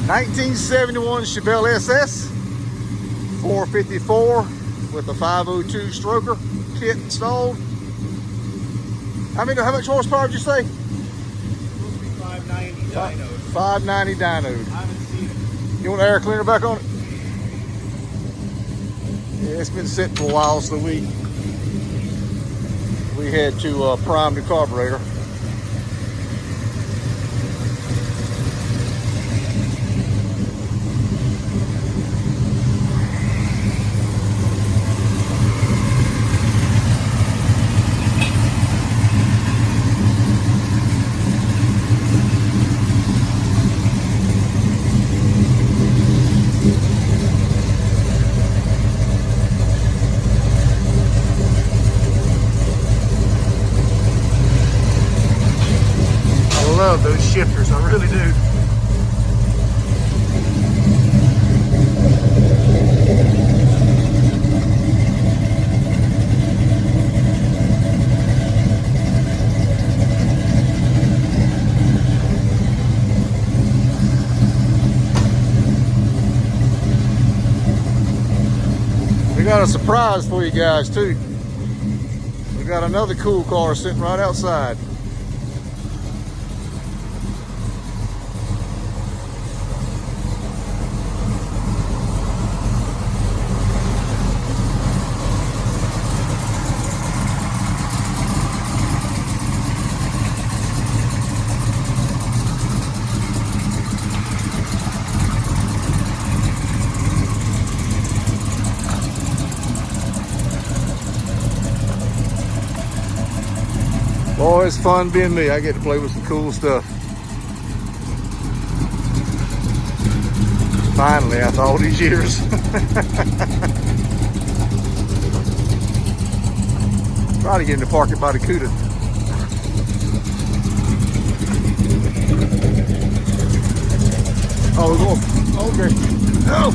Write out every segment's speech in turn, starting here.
1971 Chevelle SS, 454 with a 502 stroker kit installed. How much horsepower did you say? Supposed to be 590 dyno. 590 dyno. I haven't seen it. You want the air cleaner back on it? Yeah, it's been sitting for a while, so we had to prime the carburetor. I love those shifters, I really do. We got a surprise for you guys too. We got another cool car sitting right outside. Boy, it's fun being me. I get to play with some cool stuff. Finally, after all these years. Try to get in the parking by the CUDA. Oh, we're going. Okay. Oh!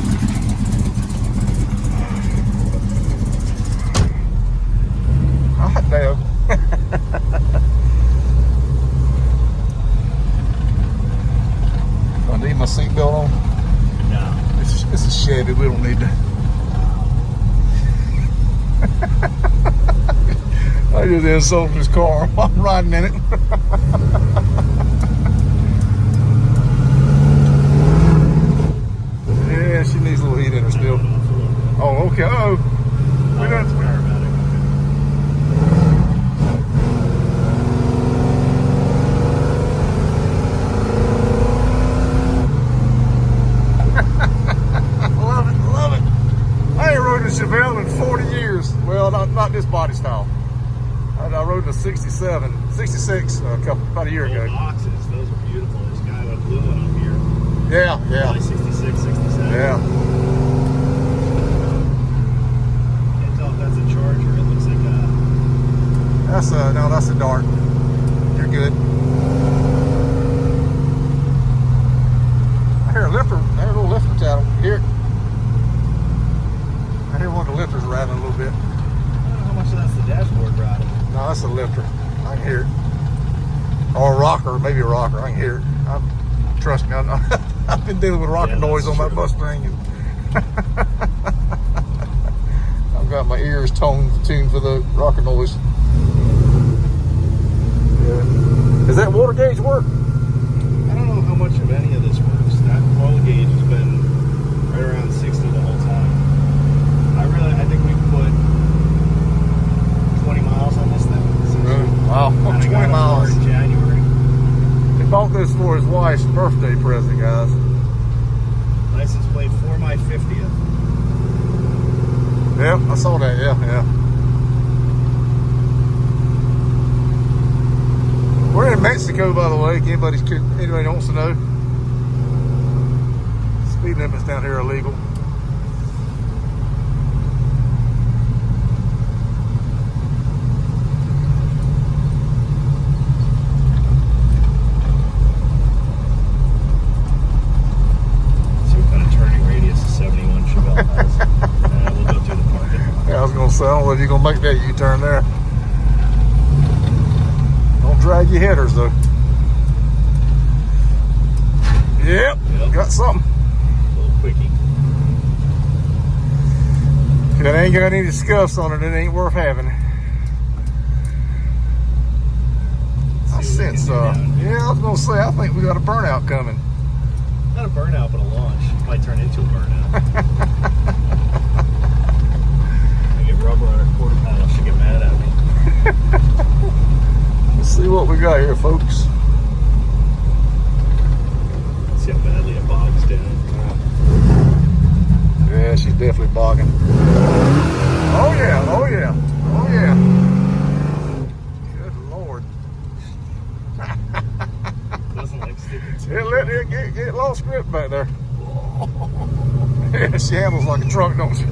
Hot damn. Do I need my seatbelt on? No. It's a Chevy, we don't need to. I just insulted this car while I'm riding in it. Yeah, she needs a little heat in her still. Oh, okay. Uh-oh. We done. Chevelle in 40 years. Well, not this body style. I rode a 67, 66 about a year ago. Boxes, those are beautiful. This guy with blue one up here. Yeah, yeah. Probably 66, 67. Yeah. Can't tell if that's a Charger. It looks like a... No, that's a Dart. You're good. I hear a lifter. I hear a little lifter tattle. Here. I hear one of the lifters rattling a little bit. I don't know how much of that's the dashboard rattling. No, that's a lifter. I can hear it. Or a rocker, maybe a rocker. I can hear it. Trust me, I've been dealing with rocker noise on my Mustang. And I've got my ears tuned for the rocker noise. Yeah. Does that water gauge work? I don't know how much of any of this works. That oil gauge has been right around 60 the whole time. I think we put 20 miles on this thing. Really? Wow, 20 miles. In January. He bought this for his wife's birthday present, guys. License plate for my 50th. Yep, I saw that, yeah. We're in Mexico, by the way, anybody wants to know. Speed limits down here are illegal. So I don't know if you're gonna make that U-turn there. Don't drag your headers though. Yep, got something. A little quickie. If it ain't got any scuffs on it, it ain't worth having. I sense, yeah, I was gonna say, I think we got a burnout coming. Not a burnout, but a launch. Might turn into a burnout. I get rubber on a quarter panel, she'll get mad at me. Let's see what we got here, folks. See how badly it bogs down. Yeah, she's definitely bogging. Oh yeah, oh yeah, oh yeah. Good Lord. Doesn't like sticking to Yeah, let it get lost grip back there. Yeah, she handles like a truck, don't she?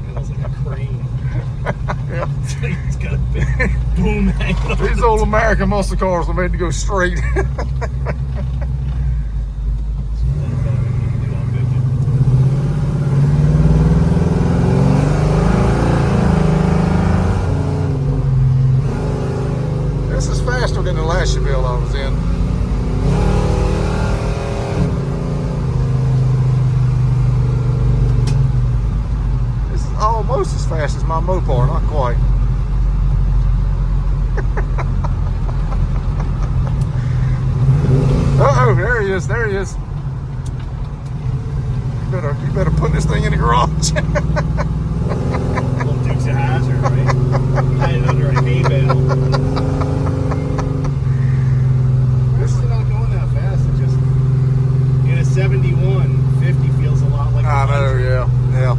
Handles like a crane. Yeah. It's got a big boom hanging off. These old American muscle cars are made to go straight. This is faster than the last Chevelle I was in. This is almost as fast as my Mopar, not quite. Uh-oh, there he is, there he is. You better put this thing in the garage. Little Dukes of Hazzard, right? Hide it under a hay bale. It's really not going that fast. It just, in a 71, 50 feels a lot like a I know, 100. yeah.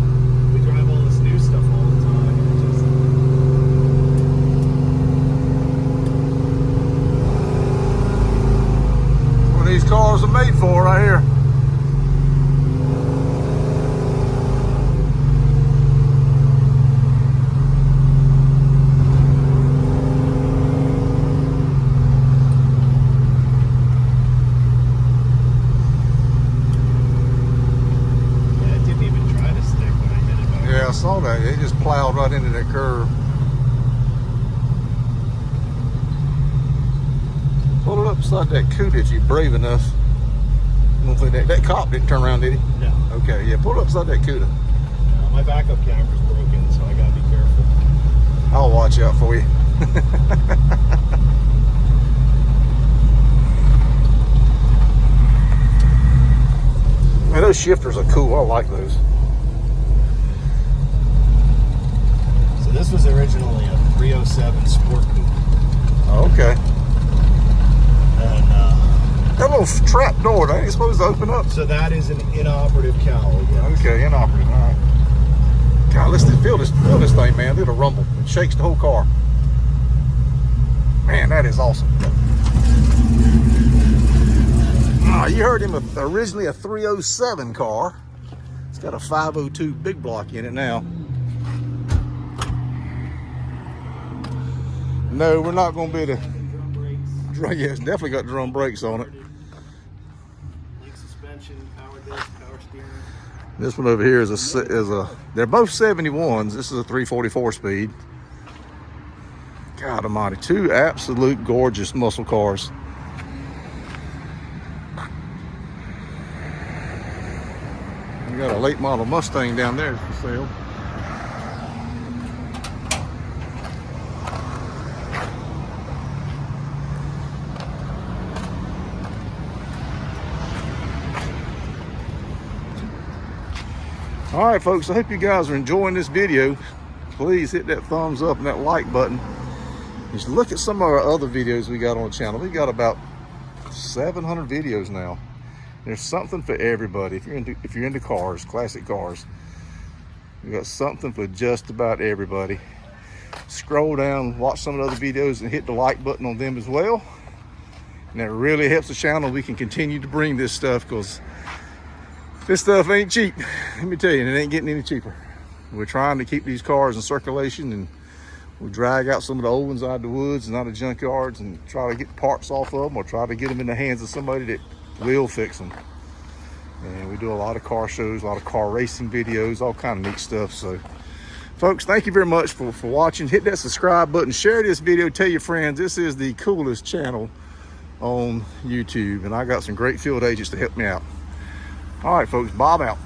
We drive all this new stuff all the time. And it just, What these cars are made for right here. I saw that. It just plowed right into that curve. Pull it up beside that Cuda if you're brave enough. I don't think that cop didn't turn around, did he? no. Okay, yeah, pull it up beside that Cuda. No, my backup camera's broken, so I gotta be careful. I'll watch out for you. Man, those shifters are cool. I like those. So this was originally a 307 Sport Coupe. Oh, okay. And That little trap door, that ain't supposed to open up. so that is an inoperative cowl. Yes. Okay, inoperative. All right. God, let's feel this thing, man. It'll rumble. It shakes the whole car. Man, that is awesome. You heard him, originally a 307 car. It's got a 502 big block in it now. No, we're not going to be able to. Drum brakes, Yeah, it's definitely got drum brakes on it. link suspension, power disc, power steering. This one over here is a. They're both 71s. This is a 344 speed. God almighty, two absolute gorgeous muscle cars. We got a late model Mustang down there for sale. All right, folks, I hope you guys are enjoying this video. Please hit that thumbs up and that like button. Just look at some of our other videos we got on the channel. We got about 700 videos now. There's something for everybody. If you're into cars, classic cars, we got something for just about everybody. Scroll down, watch some of the other videos, and hit the like button on them as well. And that really helps the channel. We can continue to bring this stuff because this stuff ain't cheap. Let me tell you, and it ain't getting any cheaper. We're trying to keep these cars in circulation, and we drag out some of the old ones out of the woods and out of junkyards and try to get parts off of them, or try to get them in the hands of somebody that will fix them. And we do a lot of car shows, a lot of car racing videos, all kind of neat stuff. So folks, thank you very much for watching. Hit that subscribe button, share this video, tell your friends. This is the coolest channel on YouTube, and I got some great field agents to help me out. All right, folks, Bob out.